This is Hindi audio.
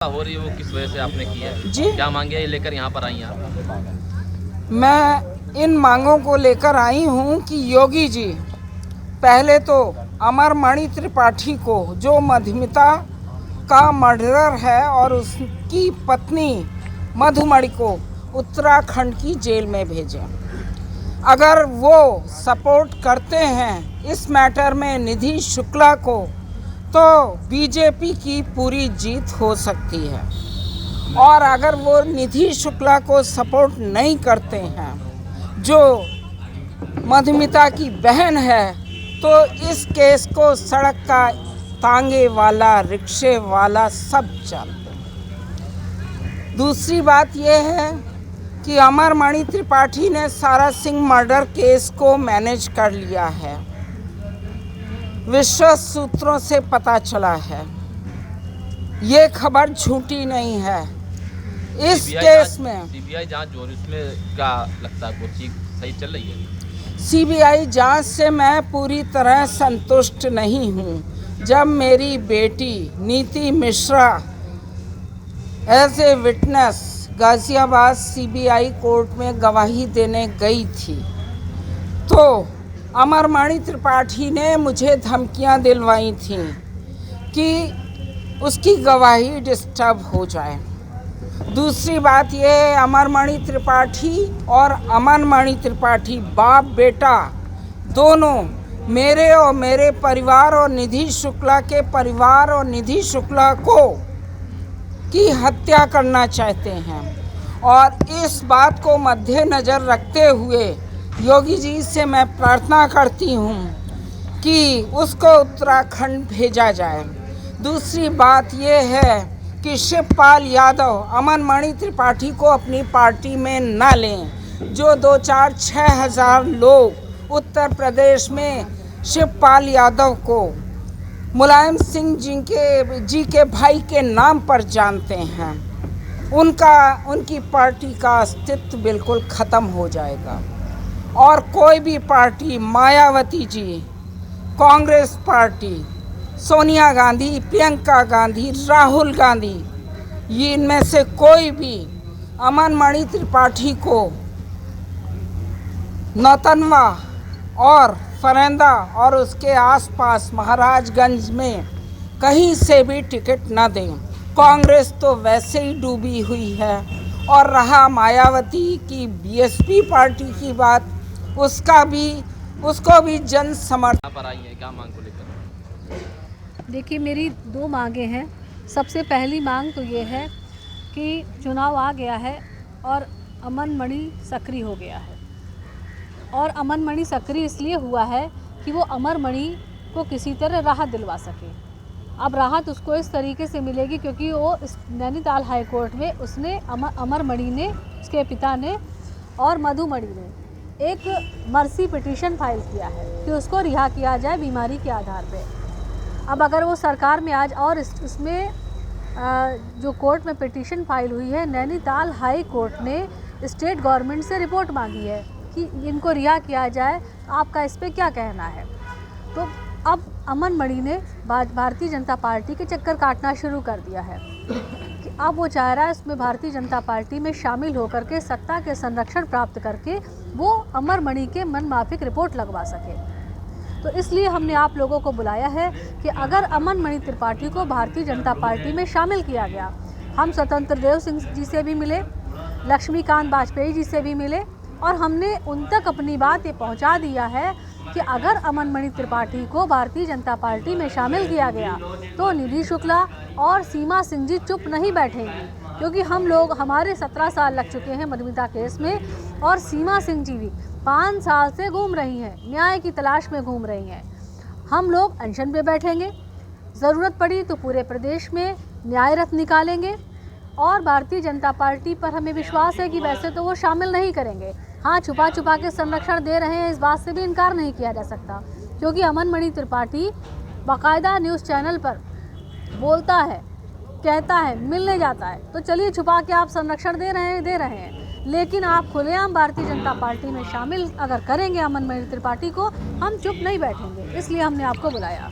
हो रही है वो किस वजह से आपने की है जी, क्या मांगे लेकर यहाँ पर आई आप? मैं इन मांगों को लेकर आई हूँ कि योगी जी पहले तो अमरमणि त्रिपाठी को, जो मधुमिता का मर्डरर है, और उसकी पत्नी मधुमणि को उत्तराखंड की जेल में भेजें। अगर वो सपोर्ट करते हैं इस मैटर में निधि शुक्ला को, तो बीजेपी की पूरी जीत हो सकती है। और अगर वो निधि शुक्ला को सपोर्ट नहीं करते हैं, जो मधुमिता की बहन है, तो इस केस को सड़क का तांगे वाला, रिक्शे वाला सब जानते हैं। दूसरी बात यह है कि अमरमणि त्रिपाठी ने सारा सिंह मर्डर केस को मैनेज कर लिया है। विश्वस्त सूत्रों से पता चला है, ये खबर झूठी नहीं है। इस केस में सीबीआई जांच जो उसमें क्या लगता है, कुछ चीज सही चल रही है? सीबीआई जांच से मैं पूरी तरह संतुष्ट नहीं हूँ। जब मेरी बेटी Niti Mishra as a witness Ghaziabad CBI court में गवाही देने गई थी, तो अमरमणि त्रिपाठी ने मुझे धमकियां दिलवाई थीं कि उसकी गवाही डिस्टर्ब हो जाए। दूसरी बात यह है, अमरमणि त्रिपाठी और अमनमणि त्रिपाठी बाप बेटा दोनों मेरे और मेरे परिवार और निधि शुक्ला के परिवार और निधि शुक्ला को की हत्या करना चाहते हैं। और इस बात को मद्देनज़र रखते हुए योगी जी से मैं प्रार्थना करती हूँ कि उसको उत्तराखंड भेजा जाए। दूसरी बात यह है कि शिवपाल यादव अमनमणि त्रिपाठी को अपनी पार्टी में न लें। जो 2-4-6 हज़ार लोग उत्तर प्रदेश में शिवपाल यादव को मुलायम सिंह जी के भाई के नाम पर जानते हैं, उनकी पार्टी का अस्तित्व बिल्कुल ख़त्म हो जाएगा। और कोई भी पार्टी, मायावती जी, कांग्रेस पार्टी, सोनिया गांधी, प्रियंका गांधी, राहुल गांधी, ये इनमें से कोई भी अमनमणि त्रिपाठी को नौतनवा और फरेंदा और उसके आसपास महाराजगंज में कहीं से भी टिकट न दें। कांग्रेस तो वैसे ही डूबी हुई है। और रहा मायावती की बीएसपी पार्टी की बात, उसको भी जन समर्थन पर आई है, क्या मांग को लेकर? देखिए, मेरी 2 मांगें हैं। सबसे पहली मांग तो ये है कि चुनाव आ गया है और अमनमणि सक्रिय हो गया है। और अमनमणि सक्रिय इसलिए हुआ है कि वो अमरमणि को किसी तरह राहत दिलवा सके। अब राहत उसको इस तरीके से मिलेगी क्योंकि वो इस नैनीताल हाई कोर्ट में उसने अमरमणि ने, उसके पिता ने और मधुमणि ने एक मर्सी पिटीशन फाइल किया है कि उसको रिहा किया जाए बीमारी के आधार पे। अब अगर वो सरकार में आज और इसमें जो कोर्ट में पिटीशन फाइल हुई है, नैनीताल हाई कोर्ट ने स्टेट गवर्नमेंट से रिपोर्ट मांगी है कि इनको रिहा किया जाए, आपका इस पर क्या कहना है। तो अब अमनमणि ने भारतीय जनता पार्टी के चक्कर काटना शुरू कर दिया है कि अब वो चाह रहा है उसमें भारतीय जनता पार्टी में शामिल होकर के सत्ता के संरक्षण प्राप्त करके वो अमरमणि के मन माफिक रिपोर्ट लगवा सके। तो इसलिए हमने आप लोगों को बुलाया है कि अगर अमनमणि त्रिपाठी को भारतीय जनता पार्टी में शामिल किया गया, हम स्वतंत्र देव सिंह जी से भी मिले, लक्ष्मीकांत वाजपेयी जी से भी मिले, और हमने उन तक अपनी बात ये पहुंचा दिया है कि अगर अमनमणि त्रिपाठी को भारतीय जनता पार्टी में शामिल किया गया तो निधि शुक्ला और सीमा सिंह जी चुप नहीं बैठेंगी। क्योंकि हमारे 17 साल लग चुके हैं मधुमिता केस में, और सीमा सिंह जी भी 5 साल से घूम रही हैं, न्याय की तलाश में घूम रही हैं। हम लोग अनशन पे बैठेंगे, ज़रूरत पड़ी तो पूरे प्रदेश में न्याय रथ निकालेंगे। और भारतीय जनता पार्टी पर हमें विश्वास है कि वैसे तो वो शामिल नहीं करेंगे। हाँ, छुपा छुपा के संरक्षण दे रहे हैं, इस बात से भी इनकार नहीं किया जा सकता, क्योंकि अमनमणि त्रिपाठी बाकायदा न्यूज़ चैनल पर बोलता है, कहता है, मिलने जाता है। तो चलिए, छुपा के आप संरक्षण दे रहे हैं, लेकिन आप खुलेआम भारतीय जनता पार्टी में शामिल अगर करेंगे अमनमणि त्रिपाठी को, हम चुप नहीं बैठेंगे। इसलिए हमने आपको बुलाया।